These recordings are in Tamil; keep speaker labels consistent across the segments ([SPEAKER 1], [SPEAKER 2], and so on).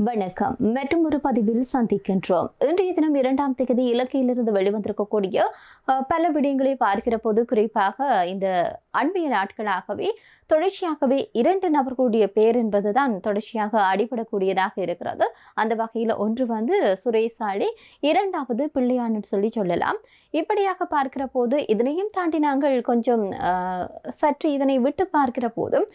[SPEAKER 1] வணக்கம். மற்றும் ஒரு பதிவில் சந்திக்கின்றோம். இன்றைய தினம் 2ஆம் தேதி இலக்கையிலிருந்து வெளிவந்திருக்கக்கூடிய பல விடயங்களை பார்க்கிற போது, குறிப்பாக இந்த அண்மைய நாட்களாகவே தொடர்ச்சியாகவே 2 நபர்களுடைய பேர் என்பதுதான் தொடர்ச்சியாக அடிபடக்கூடியதாக இருக்கிறது. அந்த வகையில் ஒன்று சுரேசாலி, இரண்டாவது பிள்ளையான்னு சொல்லலாம். இப்படியாக பார்க்கிற போது இதனையும் தாண்டி நாங்கள் கொஞ்சம் சற்று இதனை விட்டு பார்க்கிற போதும்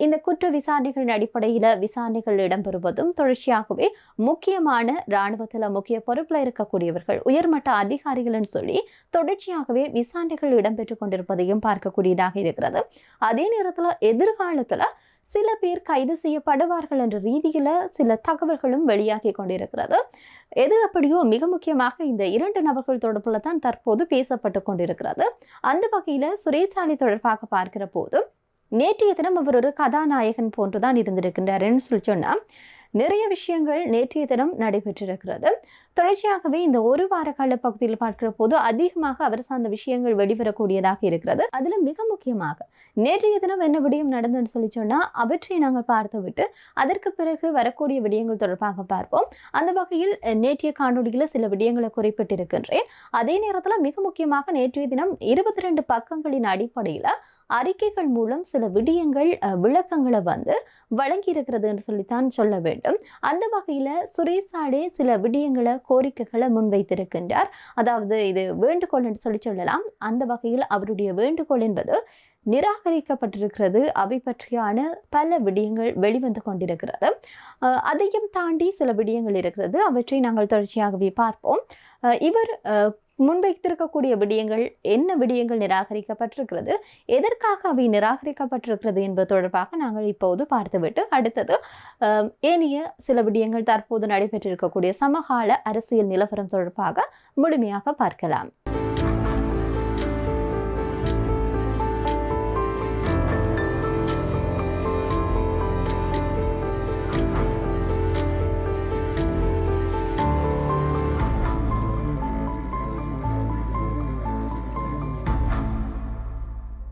[SPEAKER 1] இந்த குற்ற விசாரணைகளின் அடிப்படையில் விசாரணைகள் இடம்பெறுவதும் தொடர்ச்சியாகவே முக்கியமான இராணுவத்தில் முக்கிய பொறுப்பில் இருக்கக்கூடியவர்கள் உயர்மட்ட அதிகாரிகள் சொல்லி தொடர்ச்சியாகவே விசாரணைகள் இடம்பெற்றுக் கொண்டிருப்பதையும் பார்க்கக்கூடியதாக இருக்கிறது. அதே நேரத்தில் எதிர்காலத்துல சில பேர் கைது செய்யப்படுவார்கள் என்ற ரீதியில சில தகவல்களும் வெளியாகி கொண்டிருக்கிறது. எது அப்படியோ மிக முக்கியமாக இந்த 2 நபர்கள் தொடர்பில் தான் தற்போது பேசப்பட்டு கொண்டிருக்கிறது. அந்த வகையில சுரேசாலி தொடர்பாக பார்க்கிற போது நேற்றைய தினம் அவர் ஒரு கதாநாயகன் போன்றுதான் இருந்திருக்கின்றார் என்று சொன்னா நிறைய விஷயங்கள் நேற்றைய தினம் நடைபெற்றிருக்கிறது. தொடர்ச்சியாகவே இந்த ஒரு வார கால பகுதியில் பார்க்கிற போது அதிகமாக அவர் சார்ந்த விஷயங்கள் வெளிவரக்கூடியதாக இருக்கிறது. அதுல மிக முக்கியமாக நேற்றைய தினம் என்ன விடயம் நடந்ததுன்னு சொன்னா அவற்றை நாங்கள் பார்த்து விட்டு அதற்கு பிறகு வரக்கூடிய விடயங்கள் தொடர்பாக பார்ப்போம். அந்த வகையில் நேற்றைய காணொலியில சில விடயங்களை குறிப்பிட்டிருக்கின்றேன். அதே நேரத்துல மிக முக்கியமாக நேற்றைய தினம் 22 பக்கங்களின் அடிப்படையில அறிக்கைகள் மூலம் சில விடயங்கள் விளக்கங்களை வழங்கி இருக்கிறது என்று சொல்லித்தான் சொல்ல வேண்டும். அந்த வகையில சுரேசாலே சில விடயங்களை கோரிக்கைகளை முன்வைத்திருக்கின்றார். அதாவது இது வேண்டுகோள் என்று சொல்லலாம். அந்த வகையில் அவருடைய வேண்டுகோள் என்பது நிராகரிக்கப்பட்டிருக்கிறது. அவை பற்றியான பல விடயங்கள் வெளிவந்து கொண்டிருக்கிறது. அதையும் தாண்டி சில விடயங்கள் இருக்கிறது. அவற்றை நாங்கள் தொடர்ச்சியாகவே பார்ப்போம். இவர் முன்வைத்திருக்கக்கூடிய விடயங்கள் என்ன விடயங்கள் நிராகரிக்கப்பட்டிருக்கிறது, எதற்காக அவை நிராகரிக்கப்பட்டிருக்கிறது என்பது தொடர்பாக நாங்கள் இப்போது பார்த்துவிட்டு அடுத்தது ஏனைய சில விடயங்கள் தற்போது நடைபெற்றிருக்கக்கூடிய சமகால அரசியல் நிலவரம் தொடர்பாக முழுமையாக பார்க்கலாம்.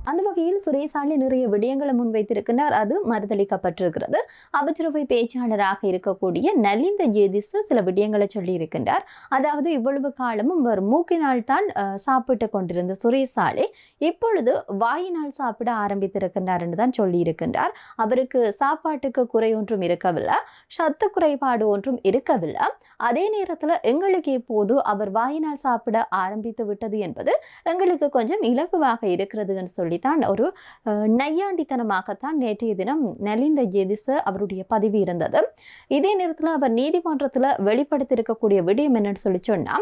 [SPEAKER 1] அந்த வகையில் சுரேசாலி நிறைய விடயங்களை முன்வைத்திருக்கிறார். அது மறுதளிக்கப்பட்டிருக்கிறது. அமைச்சரவை பேச்சாளராக இருக்கக்கூடிய நலிந்த ஜேதிஸ் சில விடயங்களை சொல்லி இருக்கின்றார். அதாவது இவ்வளவு காலமும் அவர் மூக்கினால் தான் சாப்பிட்டு கொண்டிருந்த சுரேசாலி இப்பொழுது வாயினால் சாப்பிட ஆரம்பித்திருக்கின்றார் என்று தான் சொல்லி இருக்கின்றார். அவருக்கு சாப்பாட்டுக்கு குறை ஒன்றும் இருக்கவில்லை, சத்து குறைபாடு ஒன்றும் இருக்கவில்லை. அதே நேரத்தில் எங்களுக்கு இப்போது அவர் வாயினால் சாப்பிட ஆரம்பித்து விட்டது என்பது எங்களுக்கு கொஞ்சம் இலகுவாக இருக்கிறது என்று சொல்லித்தான் ஒரு நையாண்டித்தனமாகத்தான் நேற்றைய தினம் நலிந்த ஜேதிஸ் அவருடைய பதிவு இருந்தது. இதே நேரத்தில் அவர் நீதிமன்றத்தில் வெளிப்படுத்தியிருக்கக்கூடிய விடயம் என்னன்னு சொல்லி சொன்னா,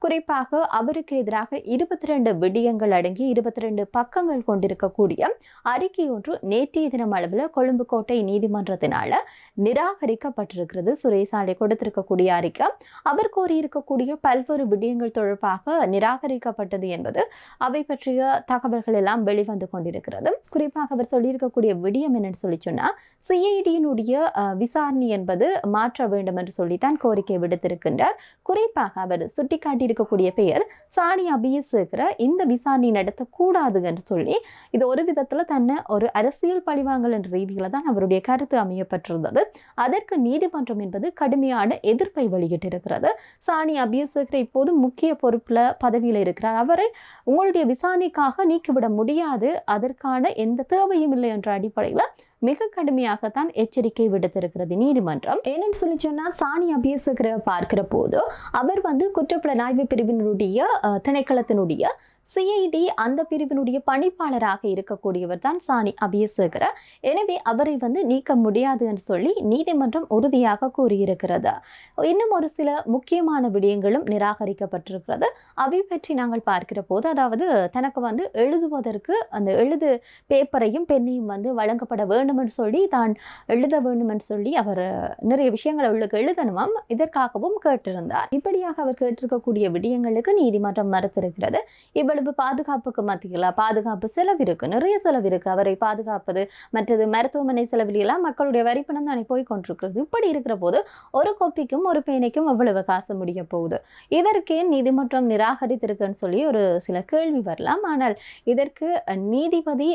[SPEAKER 1] குறிப்பாக அவருக்கு எதிராக 22 விடயங்கள் அடங்கி 22 பக்கங்கள் கொண்டிருக்கக்கூடிய அறிக்கை ஒன்று நேற்றைய தினம் அளவில் கொழும்பு கோட்டை நீதிமன்றத்தினால நிராகரிக்கப்பட்டிருக்கிறது. சுரேசாலி கொடுத்திருக்கக்கூடிய அறிக்கை அவர் கோரியிருக்கக்கூடிய பல்வேறு விடயங்கள் தொடர்பாக நிராகரிக்கப்பட்டது என்பது அவை பற்றிய தகவல்கள் எல்லாம் வெளிவந்து கொண்டிருக்கிறது. குறிப்பாக அவர் சொல்லியிருக்கக்கூடிய விடயம் என்னன்னு சொல்லி சொன்னா, சிஐடியினுடைய விசாரணை என்பது மாற்ற வேண்டும் என்று சொல்லித்தான் கோரிக்கை விடுத்திருக்கின்றார். குறிப்பாக அவர் சுட்டிக்காட்டியிருக்கக்கூடிய பெயர் சாணி அபியசேகர இந்த விசாரணை நடத்தக்கூடாது என்று சொல்லி இது ஒரு விதத்துல தன்னை ஒரு அரசியல் பழிவாங்கல் என்ற ரீதியில தான் அவருடைய கருத்து அமையப்பட்டிருந்தது. அதற்கு நீதிமன்றம் என்பது கடுமையான எதிர்ப்பை வெளியிட்டிருக்கிறது. சாணி அபியசேகர இப்போது முக்கிய பொறுப்புல பதவியில் இருக்கிறார். அவரை உங்களுடைய விசாரணைக்காக நீக்கிவிட முடியாது, அதற்கான எந்த தேவையும் இல்லை என்ற அடிப்படையில மிக கடுமையாகத்தான் எச்சரிக்கை விடுத்திருக்கிறது நீதிமன்றம். ஏன்னு சொல்லி சொன்னா, சாணி அபியசேகர பார்க்கிற போது அவர் குற்றப்புலனாய்வு பிரிவினுடைய திணைக்களத்தினுடைய சிஐடி அந்த பிரிவினுடைய பணிப்பாளராக இருக்கக்கூடியவர் தான் சாணி அபியசேகர. எனவே அவரை நீக்க முடியாது என்று சொல்லி நீதிமன்றம் உறுதியாக கூறியிருக்கிறது. இன்னும் ஒரு சில முக்கியமான விடயங்களும் நிராகரிக்கப்பட்டிருக்கிறது. அவை பற்றி நாங்கள் பார்க்கிற போது, அதாவது தனக்கு எழுதுவதற்கு அந்த எழுது பேப்பரையும் பெண்ணையும் வழங்கப்பட வேண்டும் என்று சொல்லி தான் எழுத வேண்டும் என்று சொல்லி அவர் நிறைய விஷயங்களை அவளுக்கு எழுதணுமாம், இதற்காகவும் கேட்டிருந்தார். இப்படியாக அவர் கேட்டிருக்கக்கூடிய விடயங்களுக்கு நீதிமன்றம் மறுத்திருக்கிறது. இவ்வளவு பாதுகாப்புக்கு மத்தியில் பாதுகாப்பு செலவு இருக்கு, நிறைய செலவு இருக்கு, அவரை பாதுகாப்பது மற்றது மருத்துவமனை செலவில் எல்லாம் மக்களுடைய வரிப்பணம் தானே போய் கொண்டிருக்கிறது. இப்படி இருக்கிற போது ஒரு கோப்பிக்கும் ஒரு பேனைக்கும் எவ்வளவு காசு முடிய போகுது, இதற்கே நீதிமன்றம் நிராகரித்திருக்குன்னு சொல்லி ஒரு சில கேள்வி வரலாம். ஆனால் இதற்கு நீதிபதி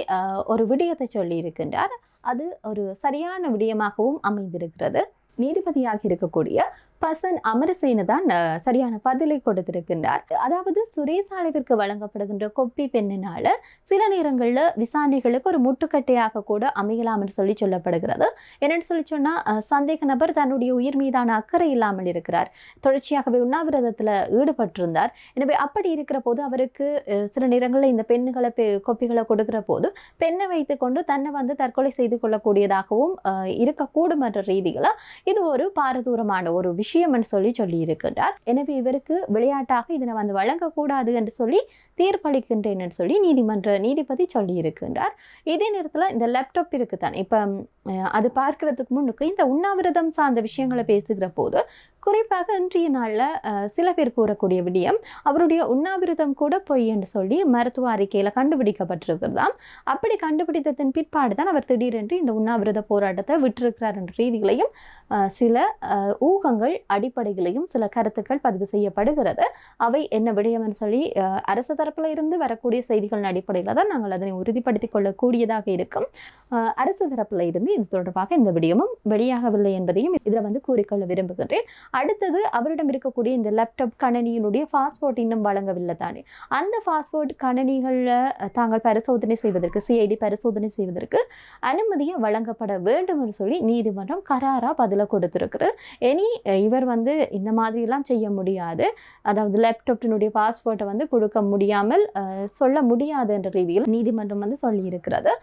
[SPEAKER 1] ஒரு விடயத்தை சொல்லி இருக்கின்றார். அது ஒரு சரியான விடயமாகவும் அமைந்திருக்கிறது. நீதிபதியாக இருக்கக்கூடிய பசன் அமரசேன தான் சரியான பதிலை கொடுத்திருக்கின்றார். அதாவது சுரேஷ் அளவிற்கு வழங்கப்படுகின்ற கொப்பி பெண்ணினால சில நேரங்களில் விசாரணைகளுக்கு ஒரு முட்டுக்கட்டையாக கூட அமையலாம் என்று சொல்லப்படுகிறது. என்னென்னு சொன்னா சந்தேக நபர் தன்னுடைய உயிர் மீதான அக்கறை இல்லாமல் இருக்கிறார், தொடர்ச்சியாகவே உண்ணாவிரதத்தில் ஈடுபட்டிருந்தார். எனவே அப்படி இருக்கிற போது அவருக்கு சில நேரங்களில் இந்த பெண்ணுகளை கொப்பிகளை கொடுக்கிற போது பெண்ணை வைத்துக் கொண்டு தன்னை வந்து தற்கொலை செய்து கொள்ளக்கூடியதாகவும் இருக்கக்கூடும் என்ற ரீதியில் இது ஒரு பாரதூரமான ஒரு விஷயம் என்று சொல்லி இருக்கின்றார். எனவே இவருக்கு விளையாட்டாக இதனை வந்து வழங்கக்கூடாது என்று சொல்லி தீர்ப்பளிக்கின்றேன் என்று சொல்லி நீதிபதி சொல்லி இருக்கின்றார். இதே நேரத்தில் இந்த லேப்டாப் இருக்குதான், இப்ப அது பார்க்கறதுக்கு முன்னுக்கு இந்த உண்ணாவிரதம் சார்ந்த விஷயங்களை பேசுகிற போது குறிப்பாக இன்றைய நாளில் சில பேர் கூறக்கூடிய விடயம் அவருடைய உண்ணாவிரதம் கூட பொய் என்று சொல்லி மருத்துவ அறிக்கையில் கண்டுபிடிக்கப்பட்டிருக்கிறதாம். அப்படி கண்டுபிடித்ததன் பிற்பாடு தான் அவர் திடீரென்று இந்த உண்ணாவிரத போராட்டத்தை விட்டிருக்கிறார் என்ற ரீதிகளையும் சில ஊகங்கள் அடிப்படைகளையும் சில கருத்துக்கள் பதிவு செய்யப்படுகிறது. அவை என்ன விடயம் என்று சொல்லி அரசு தரப்பில் இருந்து வரக்கூடிய செய்திகளின் அடிப்படையில் தான் நாங்கள் அதனை உறுதிப்படுத்திக் கொள்ளக்கூடியதாக இருக்கும். அரசு தரப்பில் இருந்து இது தொடர்பாக இந்த விடயமும் வெளியாகவில்லை என்பதையும் இதில் வந்து கூறிக்கொள்ள விரும்புகின்றேன். அடுத்தது அவரிடம் இருக்கக்கூடிய இந்த லேப்டாப் கணனியினுடைய பாஸ்போர்ட் இன்னும் வழங்கவில்லை தானே, அந்த பாஸ்போர்ட் கணனிகளில் தாங்கள் பரிசோதனை செய்வதற்கு சிஐடி பரிசோதனை செய்வதற்கு அனுமதியை வழங்கப்பட வேண்டும் என்று சொல்லி நீதிமன்றம் கராரா பதில கொடுத்திருக்கிறது. இனி இவர் வந்து இந்த மாதிரிலாம் செய்ய முடியாது, அதாவது லேப்டாப்பினுடைய பாஸ்போர்ட்டை வந்து கொடுக்க முடியாமல் சொல்ல முடியாது என்ற ரீதியில் நீதிமன்றம் வந்து சொல்லி இருக்கிறது.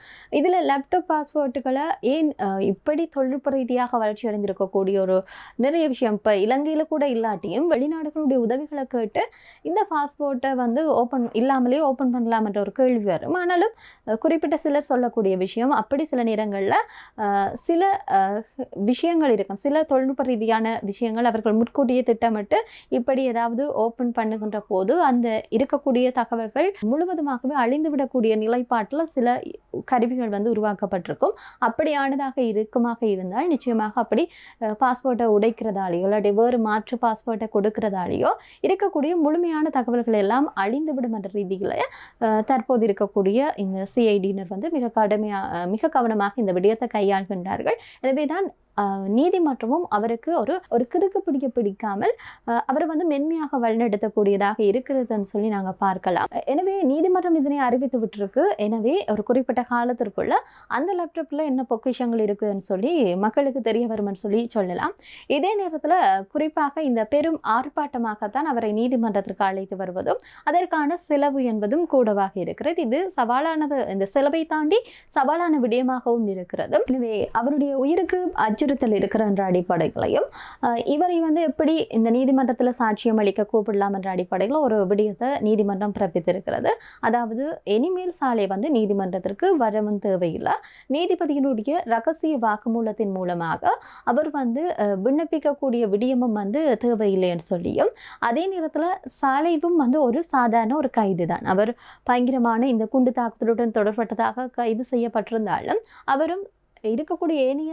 [SPEAKER 1] இதில் லேப்டாப் பாஸ்போர்ட்டுகளை ஏன் இப்படி தொழில்நுட்ப ரீதியாக வளர்ச்சி அடைந்திருக்கக்கூடிய ஒரு நிறைய விஷயம் இப்போ இலங்கையில் கூட இல்லாட்டியும் வெளிநாடுகளுடைய உதவிகளை கேட்டு இந்த பாஸ்போர்ட்டை வந்து இல்லாமலே ஓப்பன் பண்ணலாம் என்ற ஒரு கேள்வி வரும். ஆனாலும் குறிப்பிட்ட சிலர் சொல்லக்கூடிய விஷயம் அப்படி சில நேரங்களில் சில விஷயங்கள் இருக்கும், சில தொழில்நுட்ப ரீதியான விஷயங்கள் அவர்கள் முன்கூட்டியே திட்டமிட்டு இப்படி ஏதாவது ஓப்பன் பண்ணுகின்ற போது அந்த இருக்கக்கூடிய தகவல்கள் முழுவதுமாகவே அழிந்துவிடக்கூடிய நிலைப்பாட்டில் சில கருவிகள் வந்து உருவாக்கப்பட்டிருக்கும். அப்படியானதாக இருக்குமாக இருந்தால் நிச்சயமாக அப்படி பாஸ்போர்ட்டை உடைக்கிறதாலேயோ இல்லாட்டி வேறு மாற்று பாஸ்போர்ட்டை கொடுக்கிறதாலேயோ இருக்கக்கூடிய முழுமையான தகவல்கள் எல்லாம் அழிந்துவிடும் என்ற ரீதியில் தற்போது இருக்கக்கூடிய இந்த சிஐடியினர் வந்து மிக கவனமாக இந்த விடயத்தை கையாள்கின்றார்கள். எனவேதான் நீதிமன்றமும் அவருக்கு ஒரு கிறுக்கு பிடிக்காமல் அவரை வந்து மென்மையாக வழிநடத்தக்கூடியதாக இருக்கிறதுன்னு சொல்லி நாங்கள் பார்க்கலாம். எனவே நீதிமன்றம் இதனை அறிவித்து விட்டுருக்கு. எனவே ஒரு குறிப்பிட்ட காலத்திற்குள்ள அந்த லேப்டாப்பில் என்ன பொக்கிஷங்கள் இருக்குதுன்னு சொல்லி மக்களுக்கு தெரிய வரும்னு சொல்லலாம். இதே நேரத்தில் குறிப்பாக இந்த பெரும் ஆர்ப்பாட்டமாகத்தான் அவரை நீதிமன்றத்திற்கு அழைத்து வருவதும் அதற்கான செலவு என்பதும் கூடவாக இருக்கிறது. இது சவாலானது, இந்த செலவை தாண்டி சவாலான விடயமாகவும் இருக்கிறது. எனவே அவருடைய உயிருக்கு அச்சுறுத்தல் இருக்கிற என்ற அடிப்படைகளையும் இவரை வந்து எப்படி இந்த நீதிமன்றத்தில் சாட்சியம் அளிக்க கூப்பிடலாம் என்ற அடிப்படையில் ஒரு விடயத்தை நீதிமன்றம் பிறப்பித்திருக்கிறது. அதாவது இனிமேல் சாலை வந்து நீதிமன்றத்திற்கு வரவும் தேவையில்லை, நீதிபதியினுடைய ரகசிய வாக்குமூலத்தின் மூலமாக அவர் வந்து விண்ணப்பிக்கக்கூடிய விடயமும் வந்து தேவையில்லைன்னு சொல்லியும், அதே நேரத்தில் சாலைவும் வந்து ஒரு சாதாரண ஒரு கைது தான். அவர் பயங்கரமான இந்த குண்டு தாக்குதலுடன் தொடர்பட்டதாக கைது செய்யப்பட்டிருந்தாலும் அவரும் இருக்கக்கூடிய ஏனைய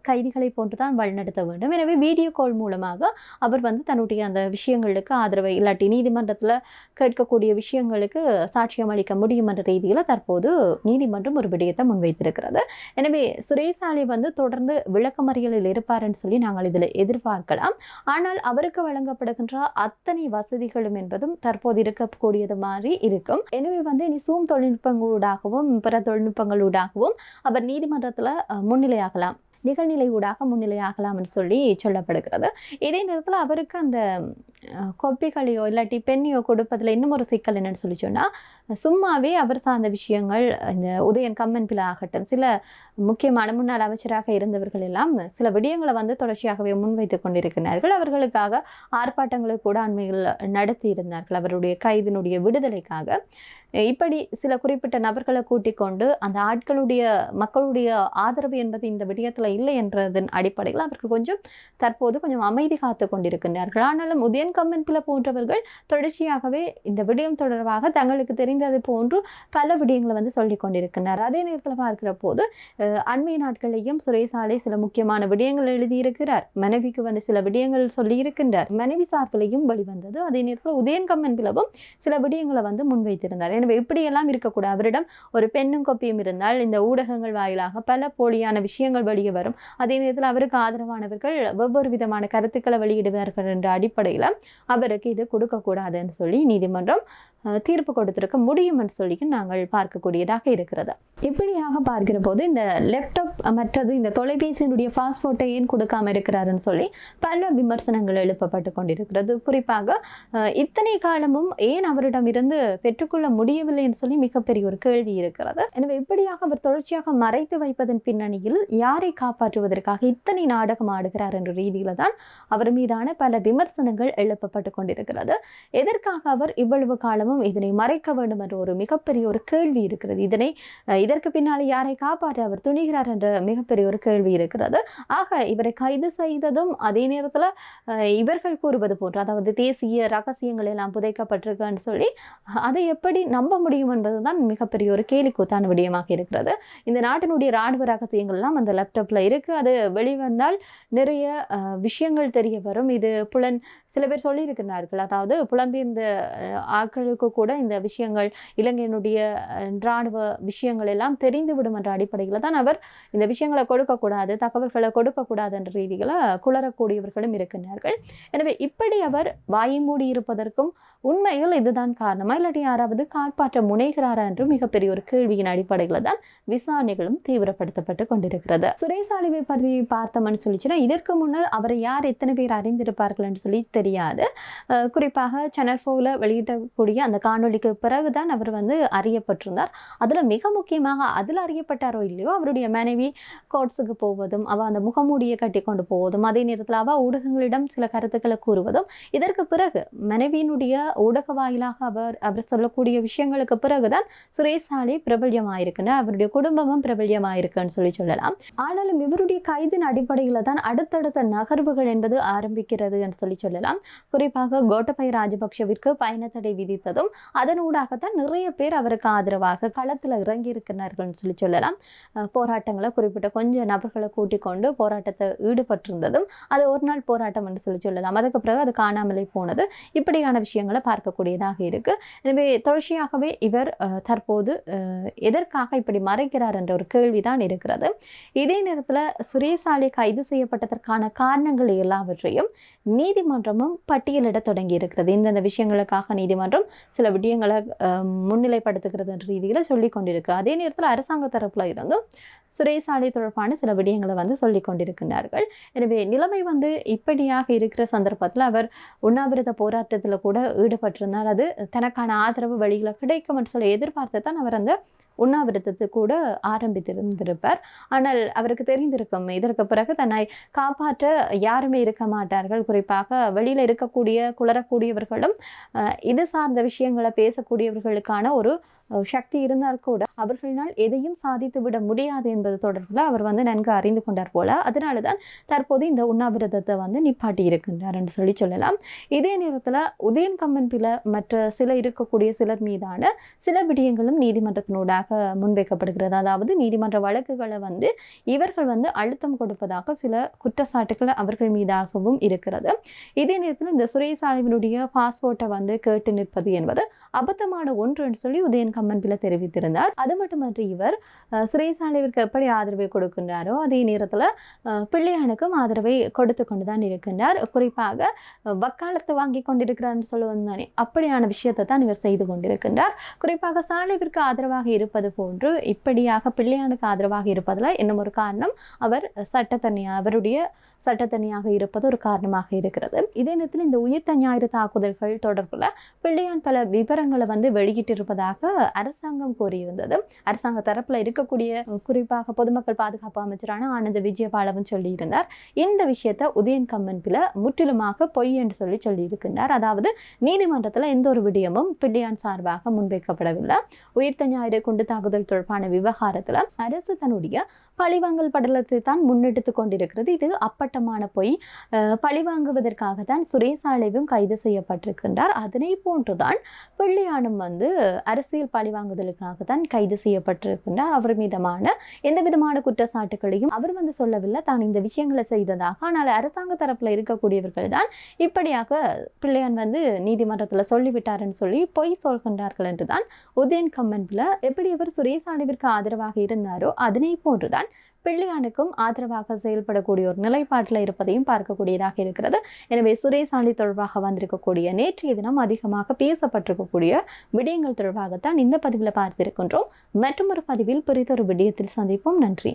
[SPEAKER 1] கைதிகளை போன்றுதான் வழிநடத்த வேண்டும். எனவே வீடியோ கால் மூலமாக அவர் வந்து தன்னுடைய அந்த விஷயங்களுக்கு ஆதரவை இல்லாட்டி நீதிமன்றத்தில் கேட்கக்கூடிய விஷயங்களுக்கு சாட்சியம் அளிக்க முடியும் என்ற ரீதியில் தற்போது நீதிமன்றம் ஒரு விடயத்தை முன்வைத்திருக்கிறது. எனவே சுரேசாலை வந்து தொடர்ந்து விளக்கமறியலில் இருப்பார்ன்னு சொல்லி நாங்கள் இதில் எதிர்பார்க்கலாம். ஆனால் அவருக்கு வழங்கப்படுகின்ற அத்தனை வசதிகளும் என்பதும் தற்போது இருக்கக்கூடியது மாதிரி இருக்கும். எனவே வந்து இனி சூம் தொழில்நுட்பங்களூடாகவும் பிற தொழில்நுட்பங்களூடாகவும் அவர் நீதிமன்றத்தில் முன்னிலையாகலாம், நிகழ்நிலை ஊடாக முன்னிலையாகலாம் என்று சொல்லி சொல்லப்படுகிறது. இதே நேரத்தில் அவருக்கு அந்த கொப்பிகளையோ இல்லாட்டி பெண்ணையோ கொடுப்பதில் இன்னும் ஒரு சிக்கல் என்னன்னு சொல்லி சொன்னால், சும்மாவே அவர் சார்ந்த விஷயங்கள் இந்த உதயன் கம்மன் பிள்ளை ஆகட்டும், சில முக்கியமான முன்னாள் அமைச்சராக இருந்தவர்கள் எல்லாம் சில விடயங்களை வந்து தொடர்ச்சியாகவே முன்வைத்து கொண்டிருக்கிறார்கள். அவர்களுக்காக ஆர்ப்பாட்டங்களை கூட அண்மையில் நடத்தி இருந்தார்கள் அவருடைய கைதினுடைய விடுதலைக்காக. இப்படி சில குறிப்பிட்ட நபர்களை கூட்டிக் கொண்டு அந்த மக்களுடைய ஆதரவு என்பது இந்த விடயத்தில் இல்லை என்றதன் அடிப்படையில் அவர்கள் தற்போது கொஞ்சம் அமைதி காத்து கொண்டிருக்கின்றார்கள். ஆனாலும் உதயன் கம்மன்பில போன்றவர்கள் தொடர்ச்சியாகவே இந்த விடயம் தொடர்பாக தங்களுக்கு தெரிந்தது போன்று பல விடயங்களை வந்து சொல்லிக் கொண்டிருக்கிறார். அதே நேரத்தில் பார்க்கிற போது அண்மை நாட்களையும் சுரேசாலை சில முக்கியமான விடயங்கள் எழுதியிருக்கிறார். மனைவிக்கு வந்து சில விடயங்கள் சொல்லி இருக்கின்றார். மனைவி சார்பிலையும் வெளிவந்தது. அதே நேரத்தில் உதயன் கம்மன்பிலவும் சில விடயங்களை வந்து முன்வைத்திருந்தார். எனவே இப்படியெல்லாம் இருக்கக்கூடாது. அவரிடம் ஒரு பெண்ணும் கொப்பியும் இருந்தால் இந்த ஊடகங்கள் வாயிலாக பல போலியான விஷயங்கள் வெளியே வரும். அதே நேரத்தில் அவருக்கு ஆதரவானவர்கள் ஒவ்வொரு விதமான கருத்துக்களை வெளியிடுவார்கள் என்ற அடிப்படையில் அவருக்கு இது கொடுக்கக்கூடாதுன்னு சொல்லி நீதிமன்றம் தீர்ப்பு கொடுத்திருக்க முடியும் என்று சொல்லி நாங்கள் பார்க்கக்கூடியதாக இருக்கிறது. இப்படியாக பார்க்கிற போது இந்த லேப்டாப் மற்றது இந்த தொலைபேசியினுடைய பாஸ்போர்ட்டை ஏன் கொடுக்காம இருக்கிறாருன்னு சொல்லி பல விமர்சனங்கள் எழுப்பப்பட்டு கொண்டிருக்கிறது. குறிப்பாக இத்தனை காலமும் ஏன் அவரிடம் இருந்து பெற்றுக்கொள்ள முடியவில்லை என்று சொல்லி மிகப்பெரிய ஒரு கேள்வி இருக்கிறது. எனவே இப்படியாக அவர் தொடர்ச்சியாக மறைத்து வைப்பதன் பின்னணியில் யாரை காப்பாற்றுவதற்காக இத்தனை நாடகம் ஆடுகிறார் என்ற ரீதியில தான் அவர் மீதான பல விமர்சனங்கள் எழுப்பப்பட்டு கொண்டிருக்கிறது. எதற்காக அவர் இவ்வளவு காலமும் இதனை மறைக்க வேண்டும் என்ற ஒரு மிகப்பெரிய ஒரு கேள்வி இருக்கிறது. இதற்கு பின்னாலே யாரை காப்பாற்ற அவர் துணிகிறார் என்ற மிகப்பெரிய ஒரு கேள்வி இருக்கிறது. ஆக இவரை கைது செய்ததும் அதே நேரத்தில் இவர்கள் கூறுவது போன்று, அதாவது தேசிய ரகசியங்கள் எல்லாம் புதைக்கப்பட்டிருக்குன்னு சொல்லி அதை எப்படி நம்ப முடியும் என்பதுதான் மிகப்பெரிய ஒரு கேலிக்கூத்தான விடயமாக இருக்கிறது. இந்த நாட்டினுடைய ராணுவ ரகசியங்கள் எல்லாம் அந்த லேப்டாப்ல இருக்கு. அது வெளிவந்தால் நிறைய விஷயங்கள் தெரிய வரும். இது சில பேர் சொல்லியிருக்கிறார்கள், அதாவது புலம்பெயர்ந்த ஆட்களுக்கு கூட இந்த விஷயங்கள், இலங்கையினுடைய இராணுவ விஷயங்கள் எல்லாம் தெரிந்துவிடும் என்ற அடிப்படையில் தான் அவர் இந்த விஷயங்களை கொடுக்கக்கூடாது, தகவல்களை கொடுக்கக்கூடாது என்ற ரீதியில் குளரக்கூடியவர்களும் இருக்கிறார்கள். எனவே இப்படி அவர் வாயை மூடி இருப்பதற்கும் உண்மையில் இதுதான் காரணமா, இல்லாட்டி யாராவது காப்பாற்ற முனைகிறாரா என்று மிகப்பெரிய ஒரு கேள்வியின் அடிப்படையில் தான் விசாரணைகளும் தீவிரப்படுத்தப்பட்டு கொண்டிருக்கிறது. சுரேசாலிவை பற்றி பார்த்தோம்னு சொல்லிச்சுன்னா, இதற்கு முன்னர் அவரை யார் எத்தனை பேர் அறிந்திருப்பார்கள் என்று சொல்லி தெரியாது. குறிப்பாக சேனல் 4ல வெளியிடக்கூடிய அந்த காணொலிக்கு பிறகுதான் அவர் வந்து அறியப்பட்டிருந்தார். அதுல மிக முக்கியமாக அதில் அறியப்பட்டாரோ இல்லையோ அவருடைய மனைவி கோர்ட்ஸுக்கு போவதும், அவ அந்த முகமூடியை கட்டி கொண்டு போவதும், அதே நேரத்தில் அவ ஊடகங்களிடம் சில கருத்துக்களை கூறுவதும், இதற்கு பிறகு மனைவியினுடைய ஊடக வாயிலாக அவர் சொல்லக்கூடிய விஷயங்களுக்கு பிறகுதான் சுரேசாலி பிரபல்யமாயிருக்குன்னு, அவருடைய குடும்பமும் பிரபல்யமாயிருக்குன்னு சொல்லலாம். ஆனாலும் இவருடைய கைதின் அடிப்படையில தான் அடுத்தடுத்த நகர்வுகள் என்பது ஆரம்பிக்கிறது என்று சொல்லலாம். குறிப்பாக கோட்டபய ராஜபக்ஷவிற்கு பயண தடை விதித்ததும் அதனூடாகத்தான் நிறைய பேர் அவருக்கு ஆதரவாக களத்தில் இறங்கி இருக்கிறார்கள் சொல்லலாம். போராட்டங்களை குறிப்பிட்ட கொஞ்சம் நபர்களை கூட்டிக் கொண்டு போராட்டத்தை ஈடுபட்டிருந்ததும் அது ஒரு நாள் போராட்டம் என்று சொல்லலாம். அதுக்கு பிறகு அது காணாமலே போனது. இப்படியான விஷயங்களை பார்க்கக்கூடியதாக இருக்கு. எனவே தொடர்ச்சியாகவே இவர் தற்போது எதற்காக இப்படி மறைக்கிறார் என்ற ஒரு கேள்விதான் இருக்கிறது. இதே நேரத்தில் சுரேசாலை கைது செய்யப்பட்டதற்கான காரணங்கள் எல்லாவற்றையும் நீதிமன்றமும் பட்டியலிட தொடங்கி இருக்கிறது. இந்தந்த விஷயங்களுக்காக நீதிமன்றம் சில விடயங்களை முன்னிலைப்படுத்துகிறது என்ற ரீதியில் சொல்லிக் கொண்டிருக்கிறார். அதே நேரத்தில் அரசாங்க தரப்புல இருந்தும் சுரேசாலை தொடர்பான சில விடயங்களை வந்து சொல்லிக் கொண்டிருக்கிறார்கள். எனவே நிலைமை வந்து இப்படியாக இருக்கிற சந்தர்ப்பத்தில் அவர் உண்ணாவிரத போராட்டத்தில் கூட ஈடுபட்டிருந்தார். அது தனக்கான ஆதரவு வழிகளை கிடைக்கும் என்று சொல்லி எதிர்பார்த்து தான் அவர் அந்த உண்ணாவிரதத்தை கூட ஆரம்பித்திருந்திருப்பார். ஆனால் அவருக்கு தெரிந்திருக்கும் இதற்கு பிறகு தன்னை காப்பாற்ற யாருமே இருக்க மாட்டார்கள். குறிப்பாக வெளியில இருக்கக்கூடிய குளரக்கூடியவர்களும் இது சார்ந்த விஷயங்களை பேசக்கூடியவர்களுக்கான ஒரு சக்தி இருந்தால் கூட அவர்களால் எதையும் சாதித்து விட முடியாது என்பது தொடர்பில் அவர் வந்து நன்கு அறிந்து கொண்டார் போல. அதனாலதான் தற்போது இந்த உண்ணாவிரதத்தை வந்து நிப்பாட்டி இருக்கின்றார் என்று சொல்லலாம். இதே நேரத்தில் உதயன் கம்மன்பில மற்ற இருக்கக்கூடிய சிலர் மீதான சில விடயங்களும் நீதிமன்றத்தினூடாக முன்வைக்கப்படுகிறது. அதாவது நீதிமன்ற வழக்குகளை வந்து இவர்கள் வந்து அழுத்தம் கொடுப்பதாக சில குற்றச்சாட்டுகள் அவர்கள் மீதாகவும் இருக்கிறது. இதே நேரத்தில் இந்த சுரேசாலினுடைய பாஸ்போர்ட்டை வந்து கேட்டு நிற்பது என்பது அபத்தமான ஒன்று என்று சொல்லி உதயன் கம்மன்பில தெரிவித்திருந்தார். அது மட்டுமன்றி இவர் சுரேசாலிவிற்கு எப்படி ஆதரவை கொடுக்கின்றாரோ அதே நேரத்தில் பிள்ளையானுக்கும் ஆதரவை கொடுத்து கொண்டுதான் இருக்கின்றார். குறிப்பாக வக்காலத்து வாங்கி கொண்டிருக்கிறார் சொல்லுவதானே, அப்படியான விஷயத்தை தான் இவர் செய்து கொண்டிருக்கின்றார். குறிப்பாக சாலிவிற்கு ஆதரவாக இருப்பது போன்று இப்படியாக பிள்ளையானுக்கு ஆதரவாக இருப்பதில் இன்னும் ஒரு காரணம் அவர் அவருடைய சட்டத்தனியாக இருப்பது ஒரு காரணமாக இருக்கிறது. இதே நேரத்தில் இந்த உயிர்த்த ஞாயிறு தாக்குதல்கள் தொடர்பில் பிள்ளையான் பல விவரங்களை வந்து வெளியிட்டிருப்பதாக அரசாங்கம் கூறியிருந்தது. அரசாங்க தரப்புல இருக்கக்கூடிய குறிப்பாக பொதுமக்கள் பாதுகாப்பு அமைச்சரான ஆனந்த விஜயபாலவும் சொல்லியிருந்தார். இந்த விஷயத்தை உதயன் கம்மன்பில முற்றிலுமாக பொய் என்று சொல்லியிருக்கின்றார். அதாவது நீதிமன்றத்தில் எந்த ஒரு விடயமும் பிள்ளையான் சார்பாக முன்வைக்கப்படவில்லை. உயிர்த்த ஞாயிறு குண்டு தாக்குதல் தொடர்பான விவகாரத்தில் அரசு தன்னுடைய பழிவாங்கல் படலத்தை தான் முன்னெடுத்து கொண்டிருக்கிறது. இது அப்பட்டமான பொய். பழிவாங்குவதற்காக தான் சுரேசாலைவும் கைது செய்யப்பட்டிருக்கின்றார். அதனை போன்றுதான் பிள்ளையானும் அரசியல் பழிவாங்குதலுக்காக தான் கைது செய்யப்பட்டிருக்கின்றார். அவர் மீதமான எந்த விதமான குற்றச்சாட்டுகளையும் அவர் சொல்லவில்லை, தான் இந்த விஷயங்களை செய்ததாக. ஆனால் அரசாங்க தரப்புல இருக்கக்கூடியவர்கள் தான் இப்படியாக பிள்ளையான் நீதிமன்றத்தில் சொல்லிவிட்டாருன்னு சொல்லி பொய் சொல்கின்றார்கள் என்றுதான் உதயன் கமெண்ட்ல எப்படி அவர் சுரேசாலைவிற்கு ஆதரவாக இருந்தாரோ அதனை போன்றுதான் பிள்ளையானுக்கும் ஆதரவாக செயல்படக்கூடிய ஒரு நிலைப்பாட்டில் இருப்பதையும் பார்க்கக்கூடியதாக இருக்கிறது. எனவே சுரேசாலை தொடர்பாக வந்திருக்கக்கூடிய நேற்றைய தினம் அதிகமாக பேசப்பட்டிருக்கக்கூடிய விடயங்கள் தொடர்பாகத்தான் இந்த பதிவில் பார்த்திருக்கின்றோம். மற்றும் ஒரு பதிவில் பிரித்தொரு விடயத்தில் சந்திப்போம். நன்றி.